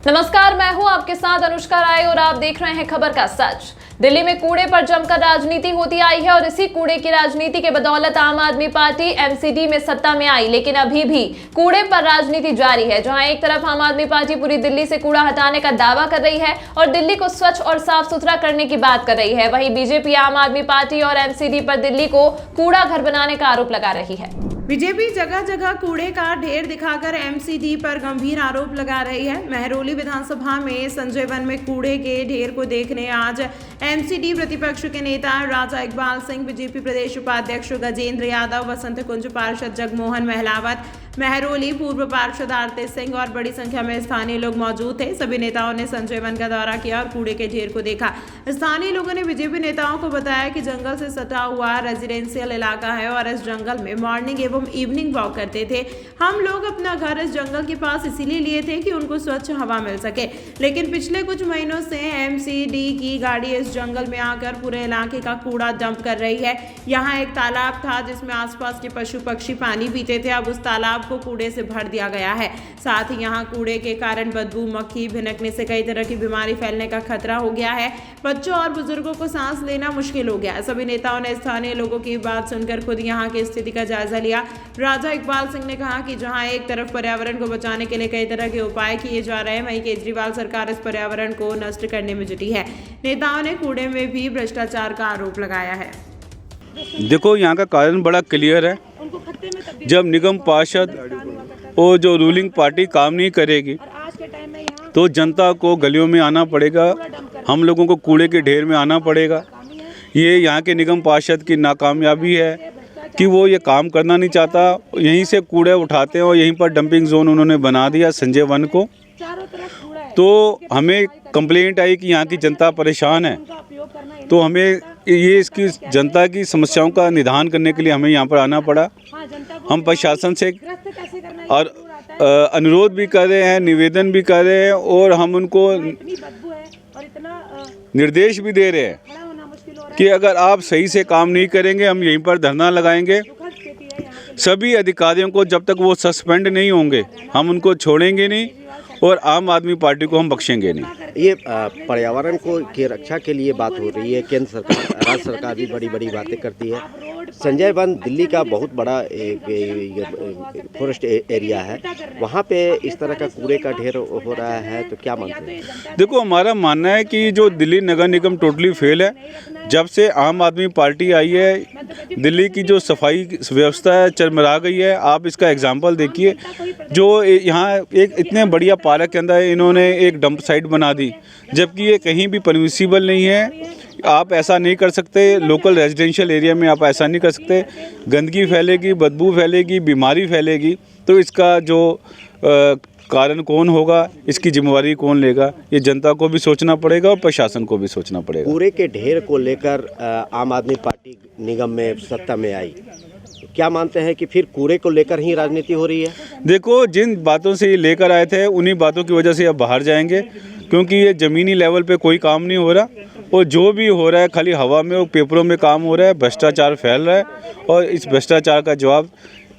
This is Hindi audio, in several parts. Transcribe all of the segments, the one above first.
नमस्कार, मैं हूं आपके साथ अनुष्का राय और आप देख रहे हैं खबर का सच। दिल्ली में कूड़े पर जमकर राजनीति होती आई है और इसी कूड़े की राजनीति के बदौलत आम आदमी पार्टी एमसीडी में सत्ता में आई, लेकिन अभी भी कूड़े पर राजनीति जारी है। जहां एक तरफ आम आदमी पार्टी पूरी दिल्ली से कूड़ा हटाने का दावा कर रही है और दिल्ली को स्वच्छ और साफ सुथरा करने की बात कर रही है, वहीं बीजेपी आम आदमी पार्टी और एमसीडी पर दिल्ली को कूड़ा घर बनाने का आरोप लगा रही है। बीजेपी जगह जगह कूड़े का ढेर दिखाकर एमसीडी पर गंभीर आरोप लगा रही है। महरौली विधानसभा में संजय वन में कूड़े के ढेर को देखने आज एमसीडी प्रतिपक्ष के नेता राजा इकबाल सिंह, बीजेपी प्रदेश उपाध्यक्ष गजेंद्र यादव, वसंत कुंज पार्षद जगमोहन महलावत, महरौली पूर्व पार्षद आरती सिंह और बड़ी संख्या में स्थानीय लोग मौजूद थे। सभी नेताओं ने संजय वन का दौरा किया और कूड़े के ढेर को देखा। स्थानीय लोगों ने बीजेपी नेताओं को बताया कि जंगल से सटा हुआ रेजिडेंशियल इलाका है और इस जंगल में मॉर्निंग एवं इवनिंग वॉक करते थे। हम लोग अपना घर इस जंगल के पास इसीलिए लिए थे कि उनको स्वच्छ हवा मिल सके, लेकिन पिछले कुछ महीनों से एमसीडी की गाड़ी इस जंगल में आकर पूरे इलाके का कूड़ा डंप कर रही है। यहाँ एक तालाब था जिसमें आसपास के पशु पक्षी पानी पीते थे, अब उस तालाब को कूड़े से भर दिया गया है। साथ ही यहाँ कूड़े के कारण बदबू, मक्खी भिनकने से कई तरह की बीमारी फैलने का खतरा हो गया है। बच्चों और बुजुर्गों को सांस लेना मुश्किल हो गया है। सभी नेताओं ने स्थानीय लोगों की बात सुनकर खुद यहाँ की स्थिति का जायजा लिया। राजा इकबाल सिंह ने कहा कि जहां एक तरफ पर्यावरण को बचाने के लिए कई तरह के उपाय किए जा रहे हैं, वहीं केजरीवाल सरकार इस पर्यावरण को नष्ट करने में जुटी है। नेताओं ने कूड़े में भी भ्रष्टाचार का आरोप लगाया है। देखो, यहाँ का कारण बड़ा क्लियर है। जब निगम पार्षद और जो रूलिंग पार्टी काम नहीं करेगी तो जनता को गलियों में आना पड़ेगा, हम लोगों को कूड़े के ढेर में आना पड़ेगा। ये यहाँ के निगम पार्षद की नाकामयाबी है कि वो ये काम करना नहीं चाहता। यहीं से कूड़े उठाते हैं और यहीं पर डंपिंग जोन उन्होंने बना दिया संजय वन को। तो हमें कंप्लेंट आई कि यहाँ की जनता परेशान है, तो हमें ये इसकी जनता की समस्याओं का निदान करने के लिए हमें यहाँ पर आना पड़ा। हम प्रशासन से और अनुरोध भी कर रहे हैं, निवेदन भी कर रहे हैं और हम उनको निर्देश भी दे रहे हैं कि अगर आप सही से काम नहीं करेंगे हम यहीं पर धरना लगाएंगे। सभी अधिकारियों को जब तक वो सस्पेंड नहीं होंगे हम उनको छोड़ेंगे नहीं और आम आदमी पार्टी को हम बख्शेंगे नहीं। ये पर्यावरण को की रक्षा के लिए बात हो रही है। केंद्र सरकार, राज्य सरकार भी बड़ी बड़ी बातें करती है। संजय वन दिल्ली का बहुत बड़ा फॉरेस्ट एरिया है, वहाँ पे इस तरह का कूड़े का ढेर हो रहा है, तो क्या मानते हैं? देखो, हमारा मानना है कि जो दिल्ली नगर निगम टोटली फेल है। जब से आम आदमी पार्टी आई है दिल्ली की जो सफाई व्यवस्था है चरमरा गई है। आप इसका एग्जाम्पल देखिए, जो यहाँ एक इतने बढ़िया पार्क के अंदर इन्होंने एक डंप साइट बना दी, जबकि ये कहीं भी परमिसिबल नहीं है। आप ऐसा नहीं कर सकते, लोकल रेजिडेंशियल एरिया में आप ऐसा नहीं कर सकते। गंदगी फैलेगी, बदबू फैलेगी, बीमारी फैलेगी, तो इसका जो कारण कौन होगा, इसकी जिम्मेवारी कौन लेगा, ये जनता को भी सोचना पड़ेगा और प्रशासन को भी सोचना पड़ेगा। कूड़े के ढेर को लेकर आम आदमी पार्टी निगम में सत्ता में आई, क्या मानते हैं कि फिर कूड़े को लेकर ही राजनीति हो रही है? देखो, जिन बातों से ये लेकर आए थे उन्हीं बातों की वजह से अब बाहर जाएंगे, क्योंकि ये ज़मीनी लेवल पे कोई काम नहीं हो रहा और जो भी हो रहा है खाली हवा में और पेपरों में काम हो रहा है। भ्रष्टाचार फैल रहा है और इस भ्रष्टाचार का जवाब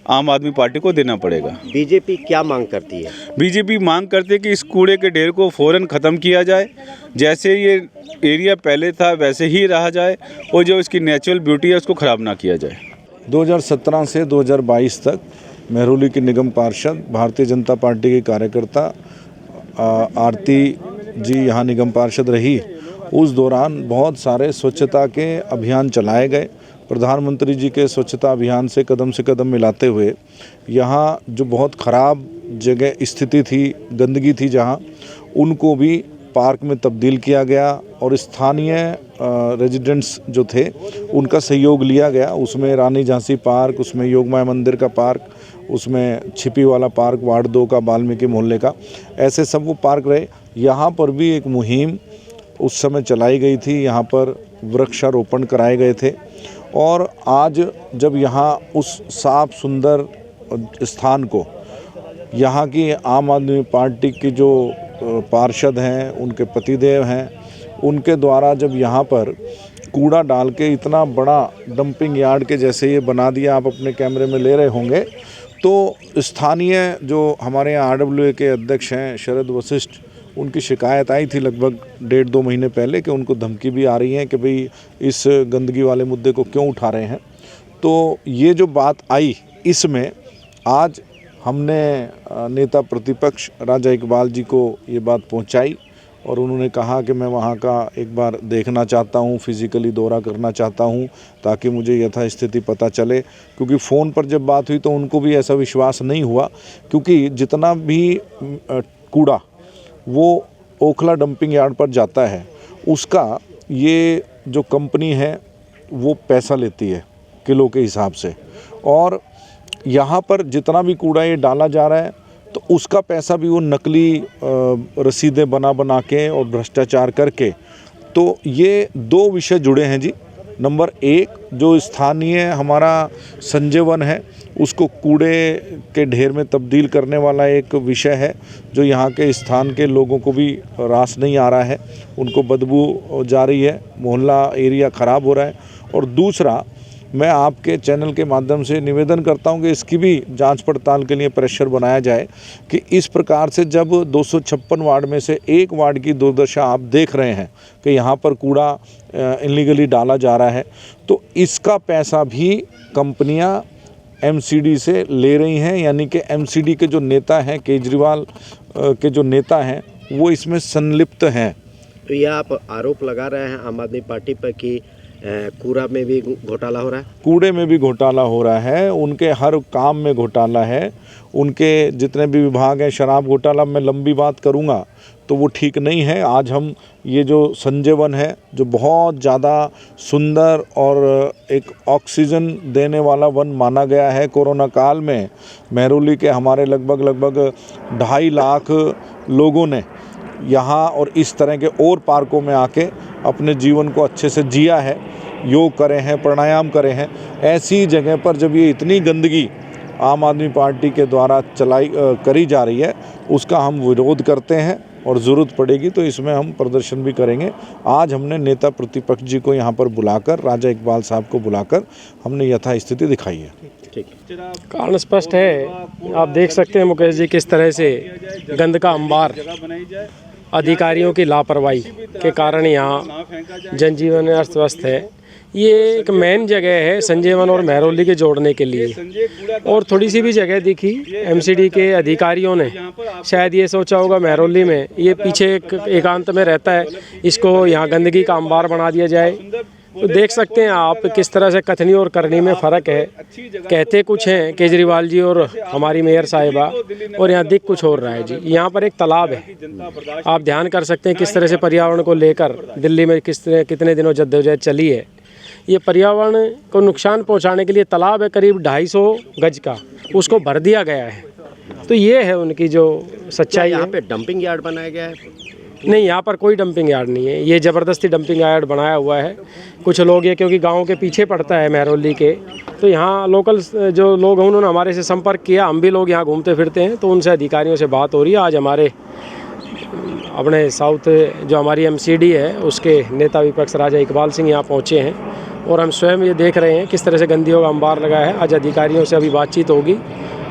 आम आदमी पार्टी को देना पड़ेगा। बीजेपी क्या मांग करती है? बीजेपी मांग करती है कि इस कूड़े के ढेर को फ़ौरन ख़त्म किया जाए, जैसे ये एरिया पहले था वैसे ही रहा जाए और जो इसकी नेचुरल ब्यूटी है उसको ख़राब ना किया जाए। 2017 से 2022 तक महरौली के निगम पार्षद, भारतीय जनता पार्टी के कार्यकर्ता आरती जी यहाँ निगम पार्षद रही। उस दौरान बहुत सारे स्वच्छता के अभियान चलाए गए। प्रधानमंत्री जी के स्वच्छता अभियान से कदम मिलाते हुए यहाँ जो बहुत ख़राब जगह स्थिति थी, गंदगी थी जहाँ, उनको भी पार्क में तब्दील किया गया और स्थानीय रेजिडेंट्स जो थे उनका सहयोग लिया गया। उसमें रानी झांसी पार्क, उसमें योगमाया मंदिर का पार्क, उसमें छिपी वाला पार्क वार्ड 2 का, वाल्मीकि मोहल्ले का, ऐसे सब वो पार्क रहे। यहाँ पर भी एक मुहिम उस समय चलाई गई थी, यहाँ पर वृक्षारोपण कराए गए थे। और आज जब यहाँ उस साफ सुंदर स्थान को यहाँ की आम आदमी पार्टी की जो पार्षद हैं, उनके पतिदेव हैं, उनके द्वारा जब यहाँ पर कूड़ा डाल के इतना बड़ा डंपिंग यार्ड के जैसे ये बना दिया, आप अपने कैमरे में ले रहे होंगे, तो स्थानीय जो हमारे यहाँ RWA के अध्यक्ष हैं शरद वशिष्ठ, उनकी शिकायत आई थी लगभग 1.5-2 महीने पहले कि उनको धमकी भी आ रही है कि भाई इस गंदगी वाले मुद्दे को क्यों उठा रहे हैं। तो ये जो बात आई, इसमें आज हमने नेता प्रतिपक्ष राजा इकबाल जी को ये बात पहुंचाई और उन्होंने कहा कि मैं वहाँ का एक बार देखना चाहता हूँ, फिज़िकली दौरा करना चाहता हूँ ताकि मुझे यथास्थिति पता चले। क्योंकि फ़ोन पर जब बात हुई तो उनको भी ऐसा विश्वास नहीं हुआ, क्योंकि जितना भी कूड़ा वो ओखला डंपिंग यार्ड पर जाता है उसका ये जो कंपनी है वो पैसा लेती है किलो के हिसाब से, और यहाँ पर जितना भी कूड़ा ये डाला जा रहा है तो उसका पैसा भी वो नकली रसीदें बना के और भ्रष्टाचार करके। तो ये 2 विषय जुड़े हैं जी। नंबर 1, जो स्थानीय हमारा संजय वन है उसको कूड़े के ढेर में तब्दील करने वाला एक विषय है जो यहाँ के स्थान के लोगों को भी रास नहीं आ रहा है, उनको बदबू जा रही है, मोहल्ला एरिया ख़राब हो रहा है। और दूसरा, मैं आपके चैनल के माध्यम से निवेदन करता हूं कि इसकी भी जांच पड़ताल के लिए प्रेशर बनाया जाए कि इस प्रकार से जब 256 वार्ड में से एक वार्ड की दुर्दशा आप देख रहे हैं कि यहाँ पर कूड़ा इलीगली डाला जा रहा है, तो इसका पैसा भी कंपनियां एमसीडी से ले रही हैं। यानी कि एमसीडी के जो नेता हैं, केजरीवाल के जो नेता हैं, वो इसमें संलिप्त हैं। तो यह आप आरोप लगा रहे हैं आम आदमी पार्टी पर कि कूड़ा में भी घोटाला हो रहा है? कूड़े में भी घोटाला हो रहा है, उनके हर काम में घोटाला है, उनके जितने भी विभाग हैं। शराब घोटाला मैं लंबी बात करूंगा तो वो ठीक नहीं है। आज हम ये जो संजय वन है जो बहुत ज़्यादा सुंदर और एक ऑक्सीजन देने वाला वन माना गया है, कोरोना काल में महरौली के हमारे लगभग 2.5 लाख लोगों ने यहाँ और इस तरह के और पार्कों में आके अपने जीवन को अच्छे से जिया है, योग करे हैं, प्राणायाम करे हैं। ऐसी जगह पर जब ये इतनी गंदगी आम आदमी पार्टी के द्वारा करी जा रही है, उसका हम विरोध करते हैं और ज़रूरत पड़ेगी तो इसमें हम प्रदर्शन भी करेंगे। आज हमने नेता प्रतिपक्ष जी को यहाँ पर बुलाकर, राजा इकबाल साहब को बुलाकर हमने यथास्थिति दिखाई है। ठीक, कारण स्पष्ट है, आप देख सकते हैं मुकेश जी किस तरह से गंद का अंबार, अधिकारियों की लापरवाही के कारण यहाँ जनजीवन अस्त व्यस्त है। ये एक मेन जगह है संजय वन और महरौली के जोड़ने के लिए, और थोड़ी सी भी जगह दिखी एमसीडी के अधिकारियों ने शायद ये सोचा होगा महरौली में ये पीछे एकांत में रहता है, इसको यहाँ गंदगी का अंबार बना दिया जाए। तो देख सकते हैं आप किस तरह से कथनी और करनी में फ़र्क है। कहते कुछ हैं केजरीवाल जी और हमारी मेयर साहिबा, और यहाँ दिख कुछ और रहा है जी। यहाँ पर एक तालाब है, आप ध्यान कर सकते हैं किस तरह से पर्यावरण को लेकर दिल्ली में कितने दिनों जद्दोजहद चली है। ये पर्यावरण को नुकसान पहुँचाने के लिए तालाब है करीब 250 गज का, उसको भर दिया गया है। तो ये है उनकी जो सच्चाई है। यहाँ पे डंपिंग यार्ड बनाया गया है? नहीं, यहाँ पर कोई डंपिंग यार्ड नहीं है, ये ज़बरदस्ती डंपिंग यार्ड बनाया हुआ है। कुछ लोग ये क्योंकि गांव के पीछे पड़ता है महरौली के, तो यहाँ लोकल जो लोग हैं उन्होंने हमारे से संपर्क किया, हम भी लोग यहाँ घूमते फिरते हैं, तो उनसे अधिकारियों से बात हो रही है। आज हमारे अपने साउथ जो हमारी एमसीडी है उसके नेता विपक्ष राजा इकबाल सिंह यहाँ पहुँचे हैं, और हम स्वयं ये देख रहे हैं किस तरह से गंदगियों का अंबार लगा है। आज अधिकारियों से अभी बातचीत होगी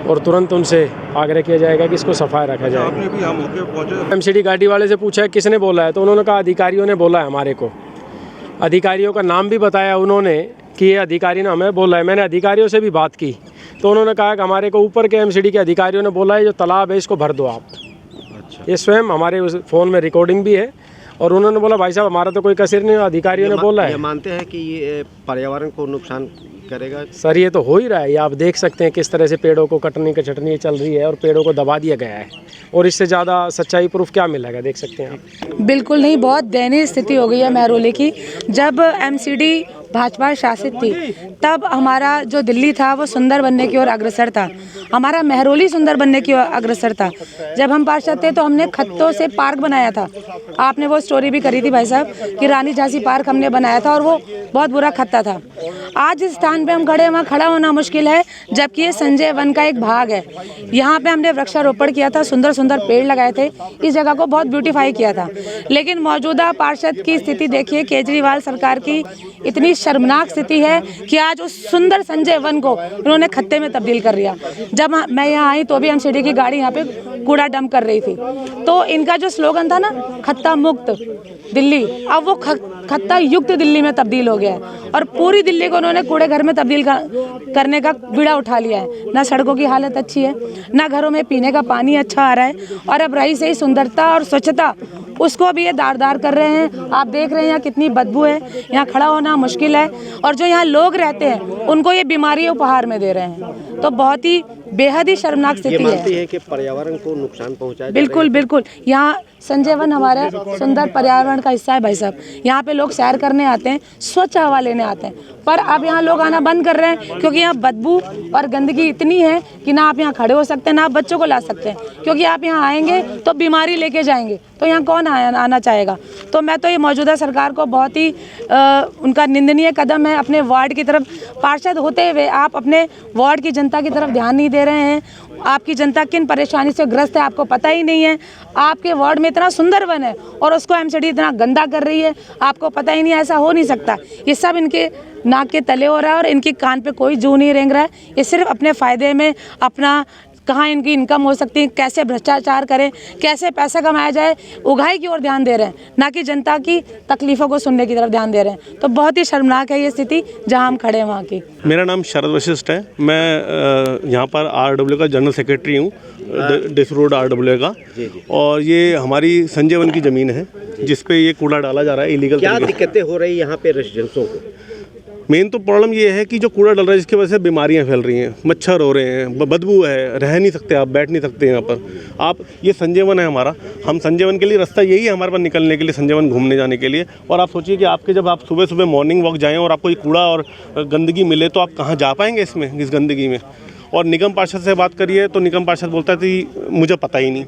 और तुरंत उनसे आग्रह किया जाएगा कि इसको सफाई रखा जाए। आपने भी यहाँ मौके पर पहुँचे? एमसीडी गाड़ी वाले से पूछा है किसने बोला है, तो उन्होंने कहा अधिकारियों ने बोला है हमारे को। अधिकारियों का नाम भी बताया उन्होंने कि ये अधिकारी ने हमें बोला है। मैंने अधिकारियों से भी बात की तो उन्होंने कहा कि हमारे को ऊपर के एमसीडी के अधिकारियों ने बोला है जो तालाब है इसको भर दो आप। अच्छा। ये स्वयं हमारे उस फ़ोन में रिकॉर्डिंग भी है, और उन्होंने बोला भाई साहब हमारा तो कोई कसर नहीं, अधिकारियों ने बोला है। ये मानते हैं कि ये पर्यावरण को नुकसान करेगा? सर ये तो हो ही रहा है, ये आप देख सकते हैं किस तरह से पेड़ों को कटने की छटनी चल रही है और पेड़ों को दबा दिया गया है, और इससे ज़्यादा सच्चाई प्रूफ क्या मिलेगा, देख सकते हैं आप। बिल्कुल नहीं, बहुत दयनीय स्थिति हो गई है महरौली की। जब एमसीडी भाजपा शासित थी तब हमारा जो दिल्ली था वो सुंदर बनने की ओर अग्रसर था, हमारा महरौली सुंदर बनने की ओर अग्रसर था। जब हम पार्षद थे तो हमने खत्तों से पार्क बनाया था, आपने वो स्टोरी भी करी थी भाई साहब कि रानी झांसी पार्क हमने बनाया था, और वो बहुत बुरा खत्ता था। आज जिस स्थान पे हम खड़े हैं वहाँ खड़ा होना मुश्किल है, जबकि ये संजय वन का एक भाग है। यहाँ पे हमने वृक्षारोपण किया था, सुंदर सुंदर पेड़ लगाए थे, इस जगह को बहुत ब्यूटीफाई किया था। लेकिन मौजूदा पार्षद की स्थिति देखिए, केजरीवाल सरकार की इतनी शर्मनाक स्थिति है कि आज उस सुंदर संजय वन को उन्होंने खत्ते में तब्दील कर दिया। जब मैं यहाँ आई तो भी एमसीडी की गाड़ी यहाँ पे कूड़ा डंप कर रही थी। तो इनका जो स्लोगन था ना, खत्ता मुक्त दिल्ली, अब वो खत्ता युक्त दिल्ली में तब्दील हो गया है और पूरी दिल्ली को उन्होंने कूड़े घर में तब्दील करने का बीड़ा उठा लिया है। ना सड़कों की हालत अच्छी है, ना घरों में पीने का पानी अच्छा आ रहा है, और अब रही सही सुंदरता और स्वच्छता, उसको भी ये दार कर रहे हैं। आप देख रहे हैं यहाँ कितनी बदबू है, यहाँ खड़ा होना मुश्किल है, और जो यहाँ लोग रहते हैं उनको ये बीमारी उपहार में दे रहे हैं। तो बहुत ही बेहद ही शर्मनाक स्थिति है। मानती है कि पर्यावरण को नुकसान पहुंचाया बिल्कुल बिल्कुल। यहाँ संजय वन हमारा सुंदर पर्यावरण का हिस्सा है भाई साहब। यहाँ पे लोग सैर करने आते हैं, स्वच्छ हवा लेने आते हैं, पर अब यहाँ लोग आना बंद कर रहे हैं क्योंकि यहाँ बदबू और गंदगी इतनी है कि ना आप यहाँ खड़े हो सकते हैं, ना आप बच्चों को ला सकते हैं, क्योंकि आप यहाँ आएंगे तो बीमारी लेके जाएंगे, तो यहाँ कौन आना चाहेगा। तो मैं तो ये मौजूदा सरकार को बहुत ही उनका निंदनीय कदम है। अपने वार्ड की तरफ पार्षद होते हुए आप अपने वार्ड की जनता की तरफ ध्यान नहीं दे रहे हैं। आपकी जनता किन परेशानी से ग्रस्त है आपको पता ही नहीं है। आपके वार्ड में इतना सुंदर वन है और उसको एमसीडी इतना गंदा कर रही है, आपको पता ही नहीं। ऐसा हो नहीं सकता। ये सब इनके नाक के तले हो रहा है और इनके कान पे कोई जू नहीं रेंग रहा है। ये सिर्फ अपने फ़ायदे में, अपना कहाँ इनकी इनकम हो सकती है, कैसे भ्रष्टाचार करें, कैसे पैसा कमाया जाए, उगाही की ओर ध्यान दे रहे हैं, ना कि जनता की तकलीफ़ों को सुनने की तरफ ध्यान दे रहे हैं। तो बहुत ही शर्मनाक है ये स्थिति जहाँ हम खड़े हैं वहाँ की। मेरा नाम शरद वशिष्ठ है। मैं यहाँ पर RW का जनरल सेक्रेटरी हूँ, डिस रोड RW का। और ये हमारी संजय वन की ज़मीन है जिस पे ये कूड़ा डाला जा रहा है इलीगल। क्या दिक्कतें हो रही यहाँ पे रेजिडेंट्सों को? मेन तो प्रॉब्लम ये है कि जो कूड़ा डल रहा है जिसकी वजह से बीमारियां फैल रही हैं, मच्छर हो रहे हैं, बदबू है, रह नहीं सकते आप, बैठ नहीं सकते यहाँ पर आप। ये संजय वन है हमारा, हम संजय वन के लिए रास्ता यही है हमारे पास निकलने के लिए, संजय वन घूमने जाने के लिए। और आप सोचिए कि आपके जब आप सुबह सुबह मॉर्निंग वॉक जाएँ और आपको ये कूड़ा और गंदगी मिले तो आप कहाँ जा पाएंगे इसमें, इस गंदगी में। और निगम पार्षद से बात करिए तो निगम पार्षद बोलता है कि मुझे पता ही नहीं,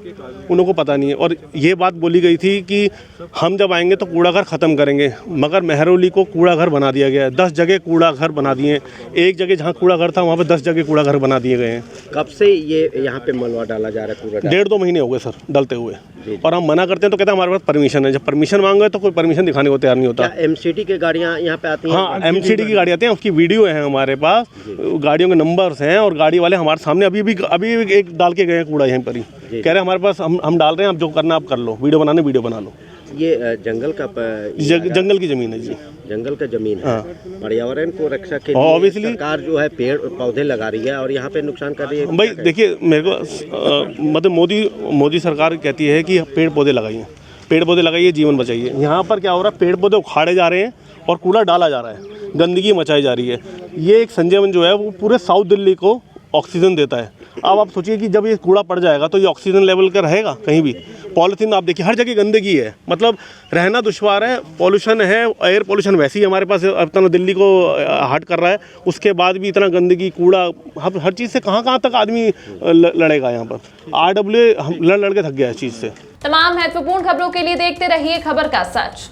उनको पता नहीं है। और ये बात बोली गई थी कि हम जब आएंगे तो कूड़ा घर ख़त्म करेंगे, मगर महरौली को कूड़ा घर बना दिया गया है। 10 जगह कूड़ा घर बना दिए हैं। एक जगह जहाँ कूड़ा घर था वहाँ पे 10 जगह कूड़ा घर बना दिए गए हैं। कब से ये यहाँ पे मलबा डाला जा रहा है? कूड़ा 1.5-2 महीने हो गए सर डलते हुए, और हम मना करते हैं तो कहते हैं हमारे पास परमिशन है। जब परमिशन मांगे तो कोई परमिशन दिखाने को तैयार नहीं होता। एमसीडी की गाड़ियाँ यहाँ पे आती हैं? हाँ, एमसीडी की गाड़ी आती हैं, उसकी वीडियो है हमारे पास, गाड़ियों के नंबर्स हैं, और गाड़ी वाले हमारे सामने अभी एक डाल के गए हैं कूड़ा यहीं पर ही। कह रहे हैं हमारे पास हम डाल रहे हैं, आप जो करना आप कर लो, वीडियो बना लो। ये जंगल का जंगल की ज़मीन है जी, जंगल का ज़मीन है। पर्यावरण को रक्षा के लिए ऑब्वियसली सरकार जो है पेड़ पौधे लगा रही है और यहाँ पे नुकसान कर रही है। भाई देखिए, मेरे को मतलब मोदी सरकार कहती है कि पेड़ पौधे लगाइए, जीवन बचाइए। यहाँ पर क्या हो रहा है, पेड़ पौधे उखाड़े जा रहे हैं और कूड़ा डाला जा रहा है, गंदगी मचाई जा रही है। ये एक संजय वन जो है वो पूरे साउथ दिल्ली को ऑक्सीजन देता है। अब आप सोचिए कि जब ये कूड़ा पड़ जाएगा तो ये ऑक्सीजन लेवल का रहेगा कहीं भी? पॉलीथीन आप देखिए, हर जगह गंदगी है, मतलब रहना दुश्वार है। पॉल्यूशन है, एयर पॉल्यूशन वैसे ही हमारे पास इतना दिल्ली को हट कर रहा है, उसके बाद भी इतना गंदगी, कूड़ा, हर चीज़ से कहाँ तक आदमी लड़ेगा। यहाँ पर RW लड़ के थक गया इस चीज़ से। तमाम महत्वपूर्ण खबरों के लिए देखते रहिए खबर का सच।